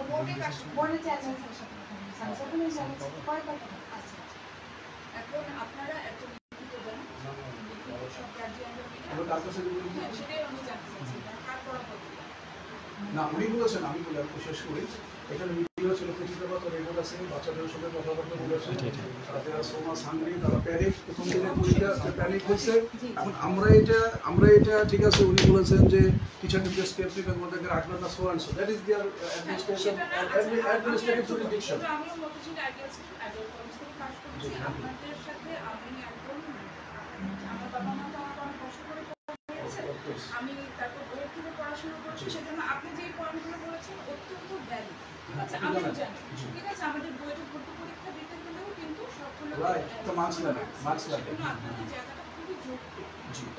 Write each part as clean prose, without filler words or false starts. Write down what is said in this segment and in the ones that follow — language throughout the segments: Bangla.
বোর্ডের চেয়ারম্যানের সাথে এখন আপনারা এত লিখিত দেন সব গার্জিয়ানরা সেটাই আমি জানতে চাচ্ছি কার পরামর্শ না উনি বলেছেন আমি বলে আমি শেষ করি এখানে ভিডিও ছিল কিছুটা কথা রেকর্ড আছে বাচ্চাদের সাথে কথাবার্তা বলেছেন তারা সোমা সাংরি তারা প্যানিক প্রথম দিনে পরীক্ষা প্যানিক হচ্ছে এখন আমরা এটা ঠিক আছে উনি বলেছেন যে টিচার নিজ স্টেপ নেবেন মধ্যে রাখবেন না so and so that is their administrative jurisdiction আমিও মতিঝিল আইডিয়াল কলেজ থেকে কাজ করছি আপনাদের সাথে আমি একদম আমার বাবা মা তো আমার অনেক কষ্ট করে পড়িয়েছে আমি তারপর বইয়ের থেকে পড়াশোনা করছি সেজন্য আপনি যে পয়েন্টগুলো বলেছেন অত্যন্ত ভ্যালিড ঠিক আছে আমি জানি ঠিক আছে আমাদের বইটা ভর্তি পরীক্ষা দিতে গেলেও কিন্তু সবগুলো মার্কস লাগে আপনাদের জায়গাটা খুবই যোগ্য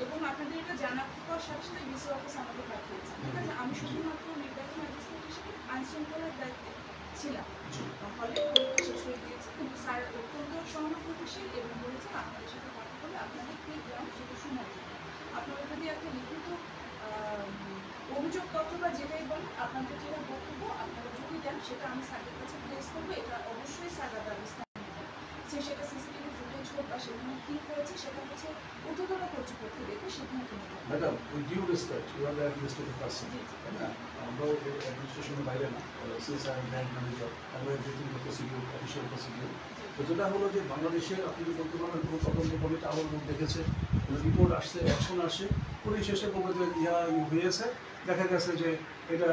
এবং আপনাদের এটা জানার পর সাথে সাথে বিসি অফিস আমাকে পাঠিয়েছে ঠিক আছে আমি শুধুমাত্র নির্বাহী ম্যাজিস্ট্রেট হিসেবে আইন শৃঙ্খলার দায়িত্বে ছিলাম ফলে পরীক্ষা শেষ হয়ে গিয়েছে কিন্তু স্যার অত্যন্ত সহানুভূতিশীল এবং বলেছেন আপনাদের সাথে কথা বলে আপনাদের কি গ্রাম সেটা শোনার জন্য আপনারা যদি একটা লিখিত অভিযোগপত্র বা যেটাই বলেন আপনাদের যেটা বক্তব্য আপনারা যদি দেন সেটা আমি স্যারের কাছে প্লেস করবো এটা অবশ্যই স্যাররা ব্যবস্থা নেবেন সেটা সিসিটিভি ফুটেজ হোক বা সেখানে কী হয়েছে সেটা হচ্ছে ঊর্ধ্বতন কর্তৃপক্ষ দেখে সিদ্ধান্ত নেবেন madam with due respect you are the administrative person তাই না আমরাও অ্যাডমিনিস্ট্রেশনের বাইরে না since I am bank manager আমরা এভরিথিং প্রসিডিউর অফিসিয়াল প্রসিডিউর তো যেটা হলো যে বাংলাদেশের আপনি যদি বলতে পারেন কোনো তদন্ত কমিটি আমার লোক দেখেছে রিপোর্ট আসছে অ্যাকশন আসে পরিশেষে বলবে যে হয়েছে দেখা গেছে যে এটা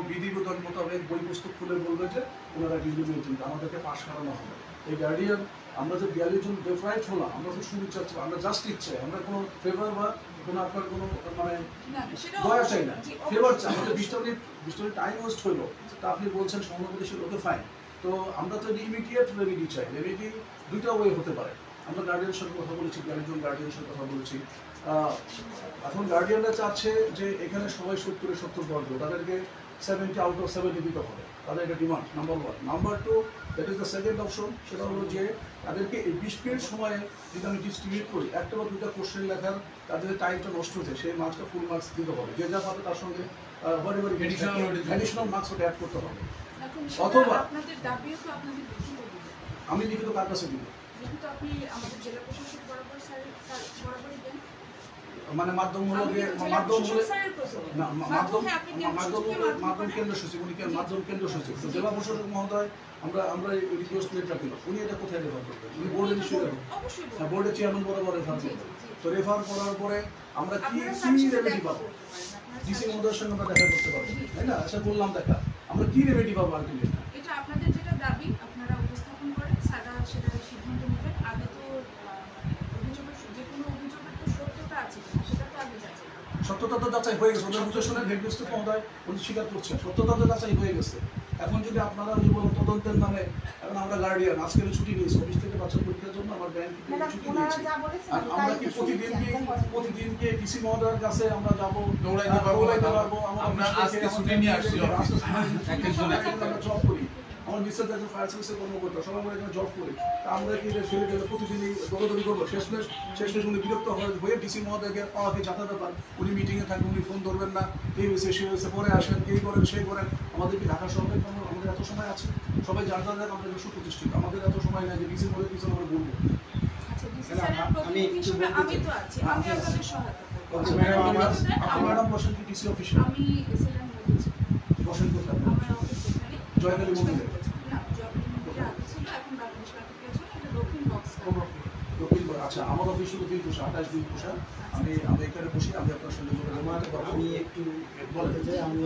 বিধিবিধান মোতাবেক বই পুস্তক খুলে বলবে যে ওনারা ডিলিমিটেড আমাদেরকে পাশ করানো হবে এই গার্ডিয়ান আমরা যে 42 জন ডেফরাইট হলাম আমরা তো সুবিচার চাচ্ছি আমরা জাস্ট ইচ্ছে আমরা কোনো ফেভার বা কোনো আপনার কোনো মানে দয়া চাই না ফেভার চাই আমাদের 20 মিনিট টাইম ওয়েস্ট হইলো তা আপনি বলছেন সহানুভূতিশীল ওকে ফাইন তো আমরা তো ইমিডিয়েট রেমেডি চাই রেমেডি দুইটা ওয়ে হতে পারে আমরা গার্ডিয়ানের সাথে কথা বলেছি 42 জন গার্ডিয়ানের সাথে কথা বলেছি এখন গার্ডিয়ানরা চাচ্ছে যে এখানে সবাই 70 পারবে তাদেরকে 70 আউট অফ 70 দিতে হবে তাদের এটা demand number 1 number 2 that is the second option সেটা হলো যে তাদেরকে এই 20 মিনিট সময়ে যদি আমি ডিস্ট্রিবিউট করি একটা বা দুটা কোশ্চেন লেখার তাদের টাইমটা নষ্ট হচ্ছে সেই মার্কসটা ফুল মার্কস দিতে হবে যে যা পাবে তার সঙ্গে অ্যাডিশনাল মার্কস ওটা অ্যাড করতে হবে অথবা আপনাদের দাবিও তো আপনাদের আমি লিখিত কার কাছে দিব লিখিত আপনি আমাদের জেলা প্রশাসক বরাবর স্যার বরাবরই দেন মানে মাধ্যম হলো না মাধ্যম কেন্দ্র সচিব উনি মাধ্যম কেন্দ্র সচিব তো জেলা প্রশাসক মহোদয় আমরা রিকোয়েস্ট লেট রাখিল উনি এটা কোথায় রেফার করবেন উনি বোর্ডের নিশ্চয়ই বোর্ডের চেয়ারম্যান বরাবর রেফার করবেন তো রেফার করার পরে আমরা কি রেমেডি পাবো ডিসি মহোদয়ের সঙ্গে আমরা দেখা করতে পারবো তাই না আচ্ছা বললাম দেখা আমরা কি রেমেডি পাবো আলটিমেটলি এটা আপনাদের যেটা দাবি আপনারা উপস্থাপন করেন স্যাররা সেটা সিদ্ধান্ত নেবেন আগে তো অভিযোগের যে কোনো অভিযোগের তো সত্যতা আছে সেটা তো আগে যাচ্ছে সত্যতা তো যাচাই হয়ে গেছে ওদের বুঝে হেডমিস্ট্রেট মহোদয় উনি স্বীকার করছেন সত্যতা তো যাচাই হয়ে গেছে এখন যদি আপনারা যে বলেন তদন্তের নামে এখন আমরা গার্ডিয়ান আজকের ছুটি নিয়েছি অফিস থেকে বাচ্চা পরীক্ষার জন্য আমার ব্যাংক থেকে ছুটি নিয়েছি আমরা কি প্রতিদিনকে ডিসি মহোদয়ের কাছে আমরা যাবো দৌড়াইতে পারবো আমরা আজকে ছুটি নিয়ে আসছি আমরা জব করি আমার মিস্টার একজন ফায়ার সার্ভিসের কর্মকর্তা সবাই আমরা এখানে জব করি তা আমরা কি ফেলে গেলে প্রতিদিনই দৌড়াদৌড়ি করবো শেষমেশ উনি বিরক্ত হয়ে ডিসি মহোদয়কে পাওয়া কি যাতা ব্যাপার উনি মিটিংয়ে থাকবেন উনি ফোন ধরবেন না এই হয়েছে সে হয়েছে পরে আসেন এই করেন সেই করেন আমাদের কি ঢাকা শহরের আমাদের এত সময় আছে সবাই যার যার আমাদের সুপ্রতিষ্ঠিত আমাদের এত সময় নাই যে ডিসি বলে কিছু আমরা বলবো ম্যাডাম বসেন কি ডিসি অফিসে বসেন কোথায় জয়কালী মন্দিরে আচ্ছা আমার অফিস হলো 28 আমি এখানে বসি আমি আপনার সঙ্গে আমি একটু বলতে চাই আমি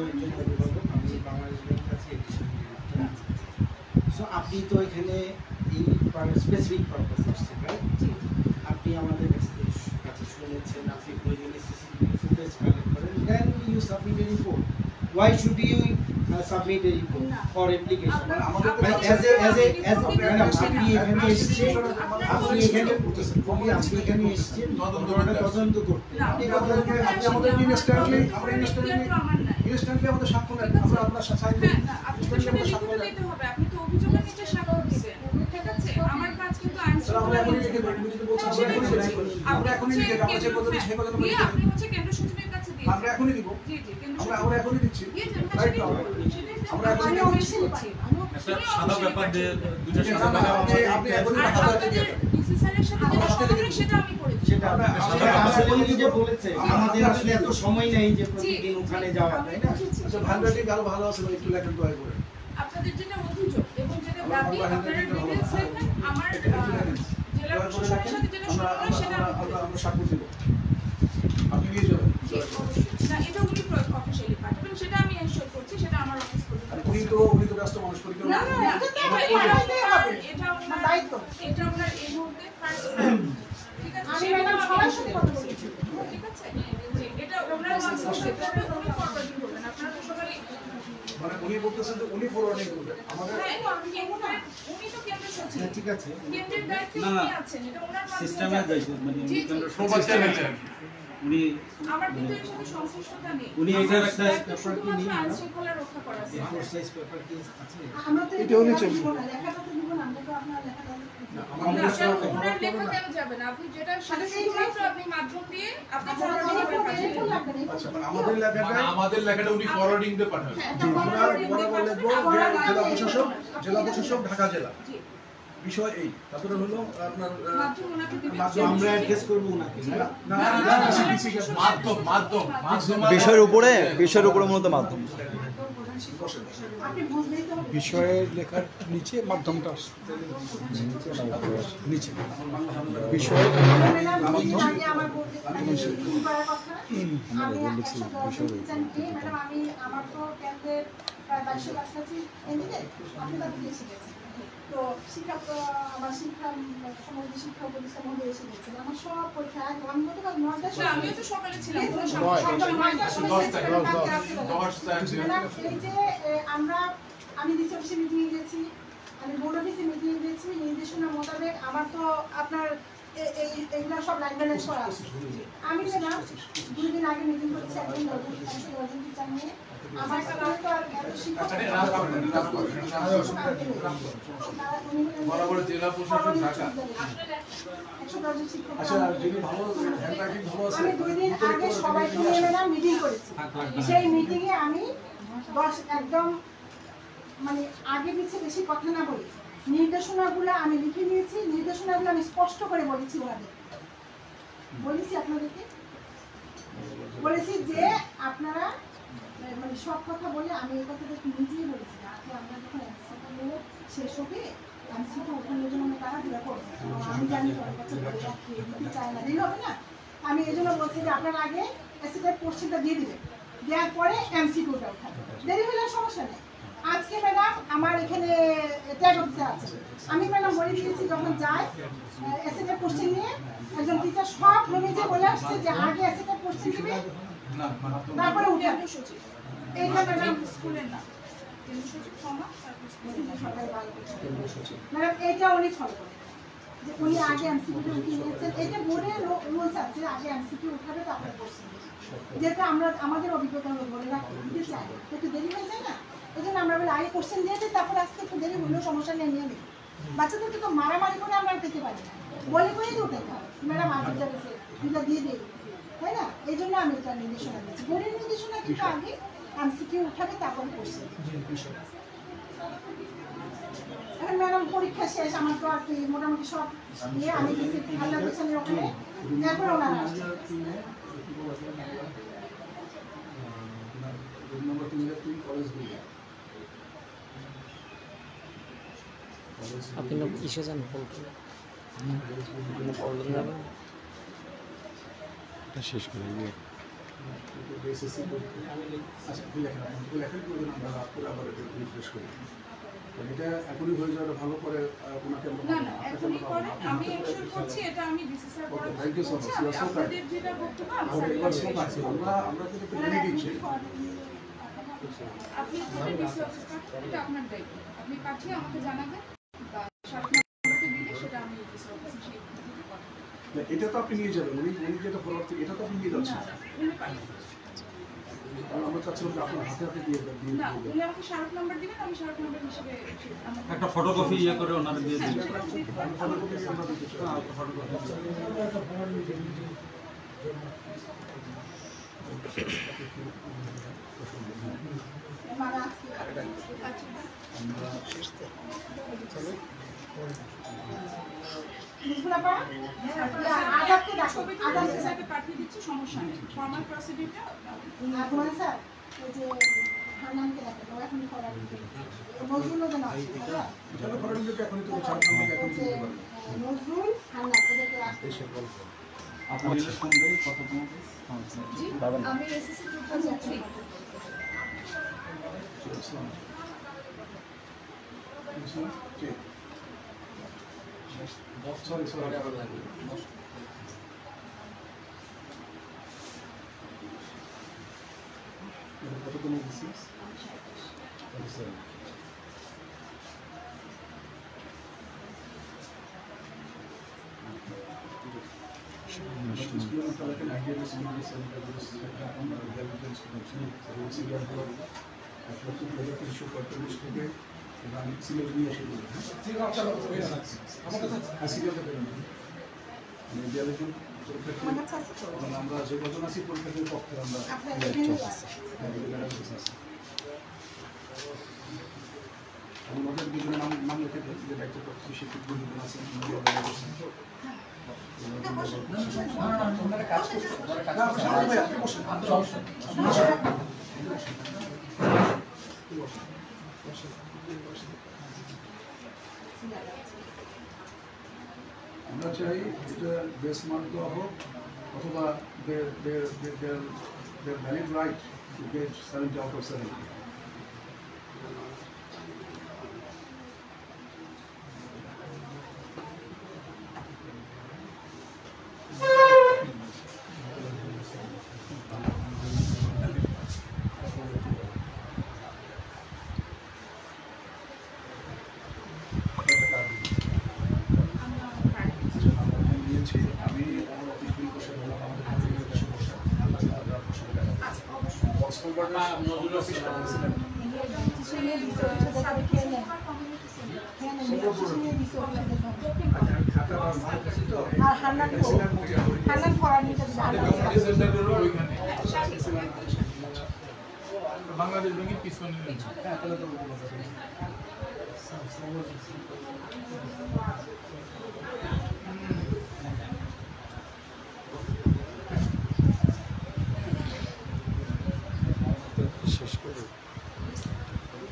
বাংলাদেশ ব্যাংক কাছে সো আপনি তো এখানে এই স্পেসিফিক পারপাস আসছেন রাইট আপনি আমাদের কাছে শুনেছেন আপনি প্রয়োজনে সিসিটিভি ফুটেজ কালেক্ট করেন then you submit a report why should you submit a report for application আপনি এখানে এসেছেন তদন্ত করতে আপনি আমাদের ইনস্ট্যান্টলি আমাদের সাক্ষ্য নেন আমরা আপনার সাথে আপনি তো অভিযোগের নিচে সাক্ষ্য দিবেন ঠিক আছে আমার কাজ কিন্তু আনসার আমরা এখনই লিখে দেব যদি বলছেন আমরা এখনই লিখে দেব যে কথা সেই কথা বলি আপনি হচ্ছে কেন্দ্র সচিবের কাছে দিন আমরা এখনই দিব জি জি আমরা এখনই দিচ্ছি রাইট নাও আমরা এখন আমি অফিসিয়ালি পাই একটা সাদা পেপার দিয়ে দুটো ঠিক আছে, সাদা পেপার আপনি এখন হাজার টাকা ডিসি স্যারের সাথে যেটা কথা বলে সেটা আমি করে দিই। সেটা উনি যে বলেছে আমাদের আসলে এত সময় নেই যে প্রতিদিন ওখানে যাওয়া, তাই না? আচ্ছা হ্যান্ডরাইটিং আরো ভালো আছে একটু লেখেন দয়া করে। আপনাদের যেটা অভিযোগ এবং যেটা দাবি আপনারা ডিটেইলস লেখেন, আমার জেলা প্রশাসনের সাথে যেটা শুরু হয় সেটা আমি করে দিই। আমরা স্বাক্ষর দেব, আপনি নিয়ে যাবেন। না, এটা উনি অফিসিয়ালি পাঠাবেন, সেটা আমি এনশিওর করছি, সেটা আমার অফিস করবে। আর উনি তো ব্যস্ত মানুষ করি না না এটা তো পাঠাতেই হবে এটা আমার দায়িত্ব। এটা আপনার এই মুহূর্তে ফার্স্ট, ঠিক আছে? আমি ম্যাডাম সবার সাথে কথা বলেছি। ঠিক আছে, জি, এটা ওনার মাধ্যমে করবে, উনি ফরওয়ার্ডিং করবেন, আপনারা তো সবাই। মানে উনি বলতেছেন যে উনি ফরওয়ার্ডিং করবেন আমাদের। হ্যাঁ, উনি তো কেন্দ্র সচিব, হ্যাঁ, ঠিক আছে। কেন্দ্রের দায়িত্বে না, না, উনি আছেন, এটা ওনার মাধ্যমে সিস্টেমে যাবে। যাইছে মানে জি, জি। উনি আমার কিন্তু এর সাথে সংশ্লিষ্টতা নেই। উনি এটার একটা দায়িত্ব ব্যাপার কি শুধুমাত্র নিয়ে আইন শৃঙ্খলা রক্ষা করা আছে। A4 সাইজ পেপার কি আছে? আমরা তো এটাও নিচে দিব না, লেখাটা তো দিব না, আমরা তো আপনার লেখাটা না, না, আমাদের আপনার ওনার লেখা কেন যাবে না? আপনি যেটা সাথে শুধুমাত্র আপনি মাধ্যম দিয়ে আপনি আচ্ছা forwarding করে পাঠিয়ে দিন। আচ্ছা মানে আমাদের লেখাটা আমাদের লেখাটা উনি ফরওয়ার্ডিং দিয়ে পাঠাবেন। হ্যাঁ, আমরা বরাবর লিখবো যে জেলা প্রশাসক ঢাকা জেলা, জি। বিষয় এই। তারপরে হলো আপনার মাধ্যম ওনাকে দিবেন। মাধ্যম আমরা অ্যাড্রেস করব ওনাকে। মাধ্যম বিষয়ের উপরে মূলত মাধ্যম আপনি বুঝলেই তো হবে। বিষয়ের লেখার নিচে মাধ্যমটা আসছে নিচে বিষয় ম্যাডাম, কিছুদিন আগে আমার বলতে মিটিং করার কথা। আমি 110 জন পেয়ে, ম্যাডাম আমি আমার তো কেন্দ্রের প্রায় 2200 কাছাকাছি এদিকে আপনি তাদের এসে গেছেন। তো আমার শিক্ষা সমাজের শিক্ষা প্রতিষ্ঠান মধ্যে এসে গেছেন আমার সব পরীক্ষা আমি গতকাল 9টার না, আমিও তো সকালে ছিলাম, কোনো সময় সমস্যা নেই। ম্যাডাম এই যে আমি ডিসি অফিসে মিটিং গেছি, আমি বোর্ড অফিসে মিটিং গেছি, নির্দেশনা মোতাবেক আমার তো আপনার এইগুলো সব লাইন ব্যালেন্স করা আছে। আমি ম্যাডাম 2 দিন আগে মিটিং করেছি একজন 110 টিচার নিয়ে। আমার কাছে তো আর এত শিক্ষক বরাবর জেলা প্রশাসন ঢাকা। 110 জন শিক্ষক। আচ্ছা যিনি ভালো হ্যান্ডরাইটিং ভালো আছে আমি 2 দিন আগে সবাইকে নিয়ে ম্যাডাম মিটিং করেছি। সেই মিটিংয়ে আমি একদম মানে আগে পিছিয়ে বেশি কথা না বলি, নির্দেশনাগুলো আমি লিখে নিয়েছি, নির্দেশনাগুলো আমি স্পষ্ট করে বলেছি ওনাদের, বলেছি আপনাদেরকে বলেছি যে আপনারা মানে সব কথা বলে আমি এই কথাটা নিজেই বলেছি আজকে আমরা যখন এমসিটা নিয়ে শেষ হবে এমসিটা ওঠানোর জন্য আমি তাড়াহুড়া করবো, আমি জানি সবার কাছে বলে রাখি দিতে চাই না, দিলে হবে না। আমি এই জন্য বলছি যে আপনারা আগে এসিটার কোশ্চেনটা দিয়ে দিবেন, দেওয়ার পরে এমসিকিউটা উঠাবেন, দেরি হলে সমস্যা নেই। আজকে ম্যাডাম আমার এখানে ট্যাগ অফিসে আছে, আমি ম্যাডাম বলে দিয়েছি যখন যাই এসিটার কোশ্চেন নিয়ে একজন টিচার সব রুমে যে বলে আসছে যে আগে এসিটার কোশ্চেন দিবে তারপরে উঠে কেন্দ্র সচিব, এইটা ম্যাডাম স্কুলের না, কেন্দ্র সচিব ক্ষমা, তারপর স্কুলের না। ম্যাডাম এইটা উনি ফলো করেন যে উনি আগে এমসিকিউ উঠিয়ে নিয়েছেন, এটা বোর্ডের রুলস আছে আগে এমসিকিউ উঠাবে তারপরে কোশ্চেন দিবে, যেটা আমরা আমাদের অভিজ্ঞতা বলে রাখি দিতে চাই একটু দেরি হয়ে যায় না, এই জন্য আমরা বলে আগে কোশ্চেন দিয়ে দিই তারপর আজকে একটু দেরি হলেও সমস্যা নিয়ে নিয়ে নিই। বাচ্চাদেরকে তো মারামারি করে আমরা পেতে পারি না, বলে করে দিয়ে উঠাতে হবে ম্যাডাম আগে গেছে দুটা দিয়ে দিই, তাই না? এই জন্য আমি এটা নির্দেশনা দিচ্ছি, বোর্ডের নির্দেশনা কিন্তু আগে এমসিকিউ উঠাবে তারপরে কোশ্চেন। এখন ম্যাডাম পরীক্ষা শেষ, আমার তো আর কি মোটামুটি সব নিয়ে আমি গেছি আল্লাহ হোসেনের ওখানে, তারপরে ওনারা আসছে। আপনি কিসে যান শেষ করে এটা এখনই হয়ে যাওয়াটা ভালো করে ওনাকে না না এখনই করেন, আমি এনশিওর করছি এটা আমি ডিসি স্যার পরে Thank you so much. You are so আপনাদের যেটা বক্তব্য আমি আমরা কিন্তু মেনে নিচ্ছি। আপনি আপনাদের ডিসি অফিস পাঠান, এটা আপনার দায়িত্ব, আপনি পাঠিয়ে আমাকে জানাবেন বা সাত নম্বরটা দিলে সেটা আমি ডিসি অফিসে সেই পাঠাবো। এটা তো আপনি নিয়ে যাবেন, উনি যেটা ফরওয়ার্ড এটা তো আপনি নিয়ে যাচ্ছেন। উনি পাঠাবেন আমরা চাচ্ছিলাম যে আপনার হাতে হাতে দিয়ে না, উনি আমাকে সাত নম্বর দিবেন, আমি সাত নম্বর হিসেবে আমাকে একটা ফটোকপি করে ওনারা দিয়ে দিন। মানে আজকে আমরা বুঝলা পা আদাবকে ডাকো ছবিটা আদাব স্যারকে পাঠিয়ে দিচ্ছি, সমস্যা নেই। ফর্মাল প্রসিডিউরটা আপনারা স্যার এই যে হান্নানকে ডাকেন ও এখন করার নজরুল ওদের আছে চলো ফরেনকে এখনই তো ছাড় আমাকে এখন দিতে পারবো নজরুল হান্নান ওদেরকে আসতে এসে গল্প আপনার কোন দেয় কত তোমাকে জি, আমি এসএসসি গ্রুপ 3 সরি সরি কতদিন দিচ্ছিস আমরা যে কজন আছি পরীক্ষার পক্ষে আমরা আমাদের দুজনের নাম লিখে দেন যে দায়িত্ব পক্ষে শিক্ষক দুজন আছেন আমরা চাই এটা বেস মার্ক দেওয়া হোক অথবা valid right to get 70 out of 70 আমি আমার অফিস গুলি বসে বললাম আমাদের বসে বসে আর হান্নান করার নিতে বাংলাদেশ ব্যাংকের পিছনে হ্যাঁ তাহলে তো শেষ করে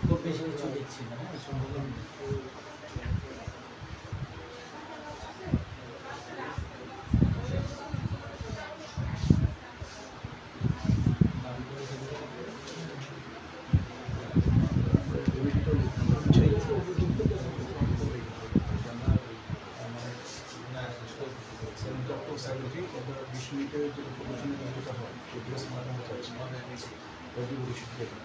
খুব বেশি কিছু দেখছি না সম্ভবত বিশ্বনীতের যে প্রদর্শনী যেটা হয় সেই ড্রেস মানানো চাইছে everybody should get it.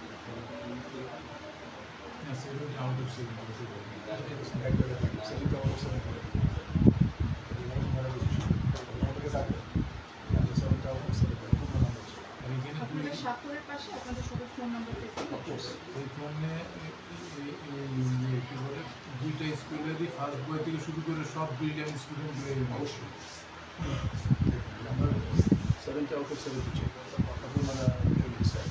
আপনাদের স্বাক্ষরের পাশে আপনাদের সবার ফোন নাম্বার দুইটা স্কুলেরই ফার্স্ট বই থেকে শুরু করে সব ব্রিলিয়ান্ট স্টুডেন্ট অবশ্যই আমরা 70 আউট অফ 70 চেক আপনারা ডিসাইড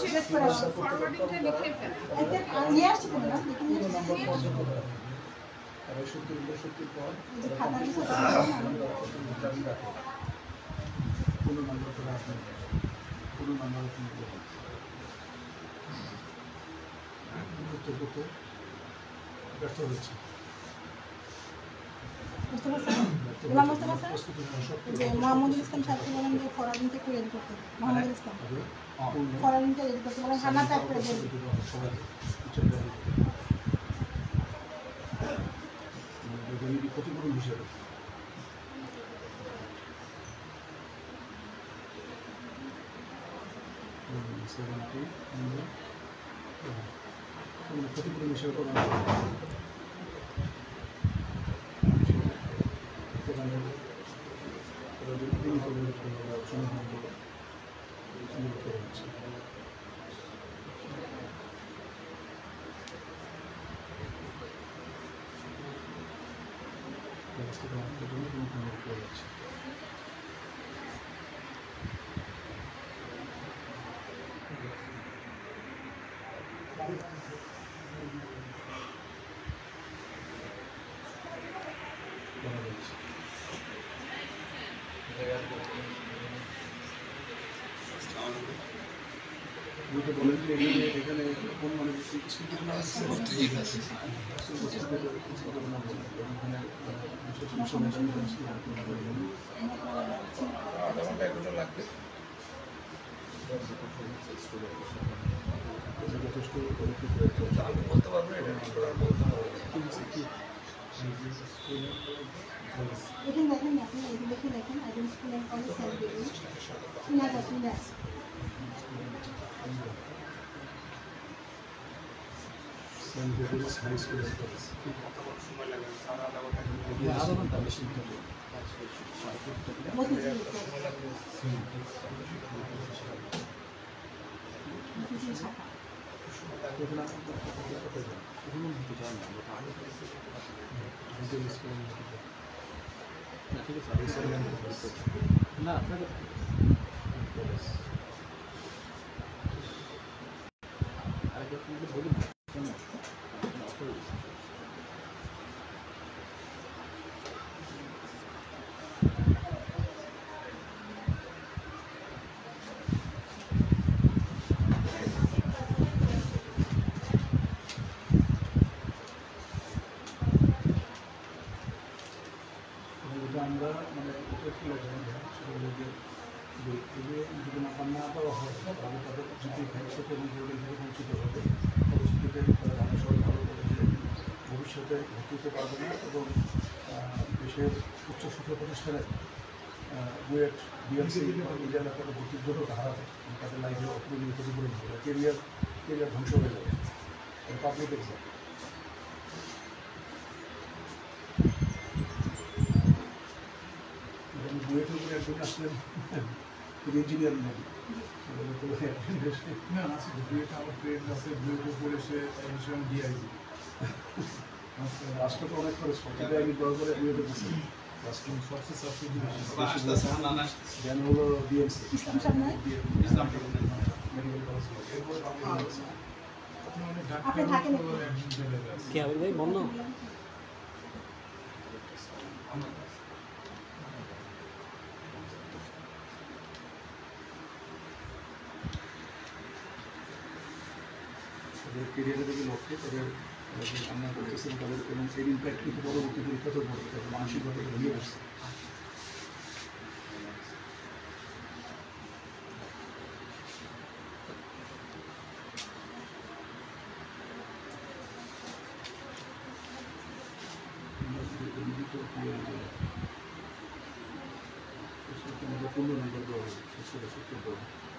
ফরওয়ার্ডিংটা লিখে ফেলেন। নিয়ে আসছি তো না নাম্বার আর 70 পর দাবি রাখে কোনো নাম্বার করে আপনার কোনো নাম্বার আপনি করতে করতে ব্যর্থ হচ্ছে যে মোহাম্মদুল ইসলাম সাহেবকে বলেন যে ফরাদিনকে একটু রেডি করতে মোহাম্মদুল ইসলাম ফরাদিনকে রেডি করতে বলেন হান্না টাইপ করে দেন ক্ষতিপূরণ হিসেবে ক্ষতিপূরণ হিসেবে এখানে কোন মানে ঠিক আছে লাগবে যথেষ্ট আমি বলতে পারবো এটা বলতে পারবো দেখেন দেখেন আপনি লিখে দেখেন আইডেন্ট স্কুল অ্যান্ড কলেজ সার্ভিস ফিনাস না আপনাকে বলুন আমরা মানে যদি না দেওয়া হয় তাহলে তাদের যদি ভবিষ্যতে এবং থেকে বঞ্চিত হবে ভবিষ্যতে আমরা সবাই ভালো করে যে ভবিষ্যতে ভর্তি হতে পারবে না এবং দেশের উচ্চশিক্ষা প্রতিষ্ঠানে বুয়েট বিএমসি এই এলাকার ভর্তির জন্য হারাবে তাদের লাইফে অপরিণীয় ক্ষতিপূরণ হবে কেরিয়ার ধ্বংস হয়ে যাবে পাবলিক এক্সাম বুয়েটের উপরে একজন আসলেন ইঞ্জিনিয়ার নেই না আছে বুয়েট আমার ফ্রেন্ড আছে বুয়েটের পরে সে এডমিশন ডিআইজি রাষ্ট্র তো অনেক খরচ করছে আমি দরবারে বুয়েটে বসে সবচেয়ে সাবসিডি দেন হলো বিএমসি ইসলাম সাহেব নাই মেডিকেল কলেজ আপনি থাকেন কি আবির ভাই বন্ধ তাদের কেরিয়ারের দিকে লক্ষ্যে তাদের আমরা করতেছেন তাদের এবং এর ইম্প্যাক্ট কিন্তু পরবর্তী পরীক্ষাতেও পড়বে তাদের মানসিকভাবে ভেঙে বসছে পূর্ণ নম্বর দেওয়া হবে 70 দেওয়া হবে